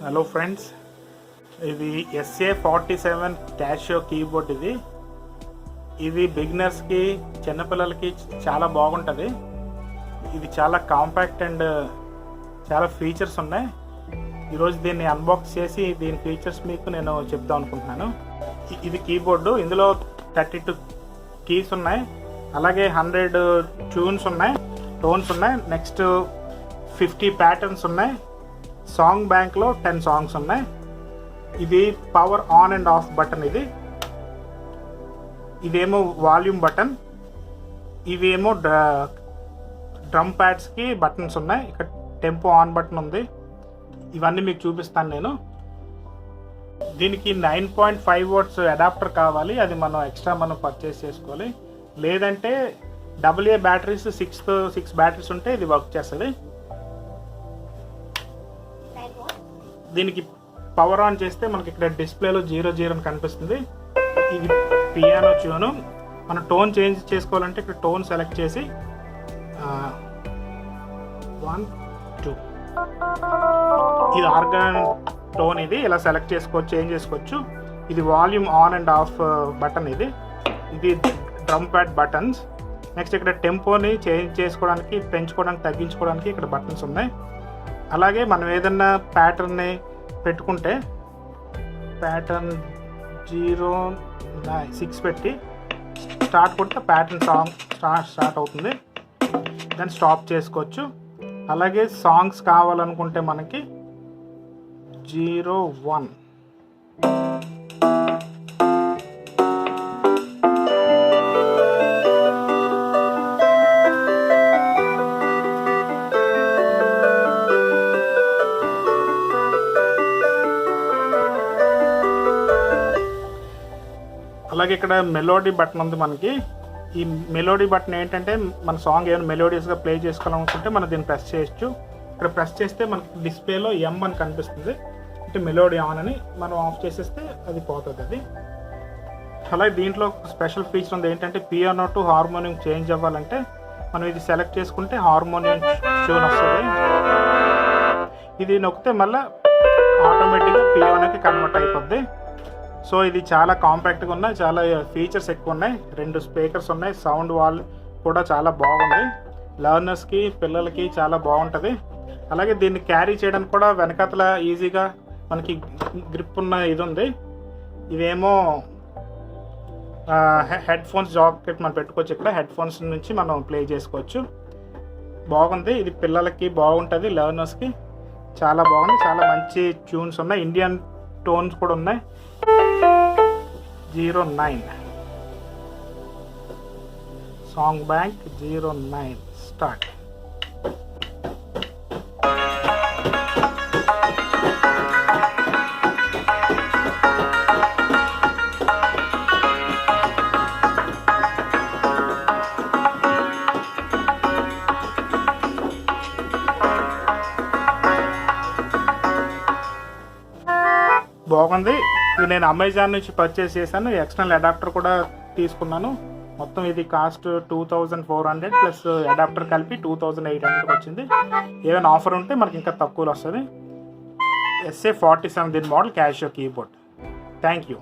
Hello friends, ఇది SA47 cashew keyboard. ఇది బిగినర్స్కి, చిన్నపిల్లలకి చాలా బాగుంటుంది. ఇది చాలా కాంపాక్ట్ అండ్ చాలా ఫీచర్స్ ఉన్నాయి. ఈరోజు దీన్ని అన్బాక్స్ చేసి దీని ఫీచర్స్ మీకు నేను చెప్దాం అనుకుంటున్నాను. ఇది కీబోర్డు. ఇందులో 32 కీస్ ఉన్నాయి, అలాగే 100 ట్యూన్స్ ఉన్నాయి, టోన్స్ ఉన్నాయి, నెక్స్ట్ 50 ప్యాటర్న్స్ ఉన్నాయి. సాంగ్ బ్యాంక్లో 10 సాంగ్స్ ఉన్నాయి. ఇది power on and of button. ఇదేమో వాల్యూమ్ బటన్. ఇవేమో డ్రమ్ ప్యాడ్స్కి బటన్స్ ఉన్నాయి. ఇక్కడ టెంపో ఆన్ బటన్ ఉంది. ఇవన్నీ మీకు చూపిస్తాను నేను. దీనికి 9.5 వాట్స్ అడాప్టర్ కావాలి. అది మనం ఎక్స్ట్రా పర్చేస్ చేసుకోవాలి. లేదంటే AA బ్యాటరీస్ 6 బ్యాటరీస్ ఉంటే ఇది వర్క్ చేస్తుంది. దీనికి పవర్ ఆన్ చేస్తే మనకి ఇక్కడ డిస్ప్లేలో 00 అని కనిపిస్తుంది. ఇది పియానో ట్యూను. మనం టోన్ చేంజ్ చేసుకోవాలంటే ఇక్కడ టోన్ సెలెక్ట్ చేసి 1 2 ఇది ఆర్గాన్ టోన్. ఇది ఇలా సెలెక్ట్ చేసుకోవచ్చు, చేంజ్ చేసుకోవచ్చు. ఇది volume on and of button. ఇది డ్రమ్ ప్యాడ్ బటన్స్. నెక్స్ట్ ఇక్కడ టెంపోని చేంజ్ చేసుకోవడానికి, పెంచుకోవడానికి, తగ్గించుకోవడానికి ఇక్కడ బటన్స్ ఉన్నాయి. అలాగే మనం ఏదన్నా ప్యాటర్న్ని పెట్టుకుంటే ప్యాటర్న్ 06 పెట్టి స్టార్ట్ కొడితే ప్యాటర్న్ సాంగ్ స్టార్ట్ అవుతుంది. దాన్ని స్టాప్ చేసుకోవచ్చు. అలాగే సాంగ్స్ కావాలనుకుంటే మనకి 01 అలాగే ఇక్కడ మెలోడీ బటన్ ఉంది మనకి. ఈ మెలోడీ బటన్ ఏంటంటే మన సాంగ్ ఏమైనా మెలోడియస్గా ప్లే చేసుకోవాలనుకుంటే మనం దీన్ని ప్రెస్ చేయొచ్చు. ఇక్కడ ప్రెస్ చేస్తే మనకి డిస్ప్లేలో M అని కనిపిస్తుంది, అంటే మెలోడీ ఆన్ అని. మనం ఆఫ్ చేసేస్తే అది పోతుంది. అది అలాగే దీంట్లో స్పెషల్ ఫీచర్ ఉంది. ఏంటంటే పియానో టు హార్మోనియం చేంజ్ అవ్వాలంటే మనం ఇది సెలెక్ట్ చేసుకుంటే హార్మోనియం ట్యూన్ వస్తుంది. ఇది నొక్కితే మళ్ళీ ఆటోమేటిక్గా పియానోకి కన్వర్ట్ అయిపోద్ది. సో ఇది చాలా కాంపాక్ట్గా ఉన్నాయి, చాలా ఫీచర్స్ ఎక్కువ ఉన్నాయి. 2 స్పీకర్స్ ఉన్నాయి. సౌండ్ వాల్ కూడా చాలా బాగుంది. లర్నర్స్కి, పిల్లలకి చాలా బాగుంటుంది. అలాగే దీన్ని క్యారీ చేయడానికి కూడా వెనకాతల ఈజీగా మనకి గ్రిప్ ఉన్న ఇది ఉంది. ఇదేమో హెడ్ ఫోన్స్ జాకెట్ మనం పెట్టుకోవచ్చు. ఇక్కడ హెడ్ ఫోన్స్ నుంచి మనం ప్లే చేసుకోవచ్చు. బాగుంది. ఇది పిల్లలకి బాగుంటుంది, లర్నర్స్కి చాలా బాగుంది. చాలా మంచి ట్యూన్స్ ఉన్నాయి, ఇండియన్ టోన్స్ కూడా ఉన్నాయి. 09 సాంగ్ బ్యాంక్ 09 స్టార్ట్. బాగుంది. ఇది నేను అమెజాన్ నుంచి పర్చేస్ చేశాను. ఎక్స్టర్నల్ అడాప్టర్ కూడా తీసుకున్నాను. మొత్తం ఇది కాస్ట్ 2400 ప్లస్ అడాప్టర్ కలిపి 2800 వచ్చింది. ఏమైనా ఆఫర్ ఉంటే మనకి ఇంకా తక్కువలో వస్తుంది. SA47 దీని model cashew keyboard. Thank you.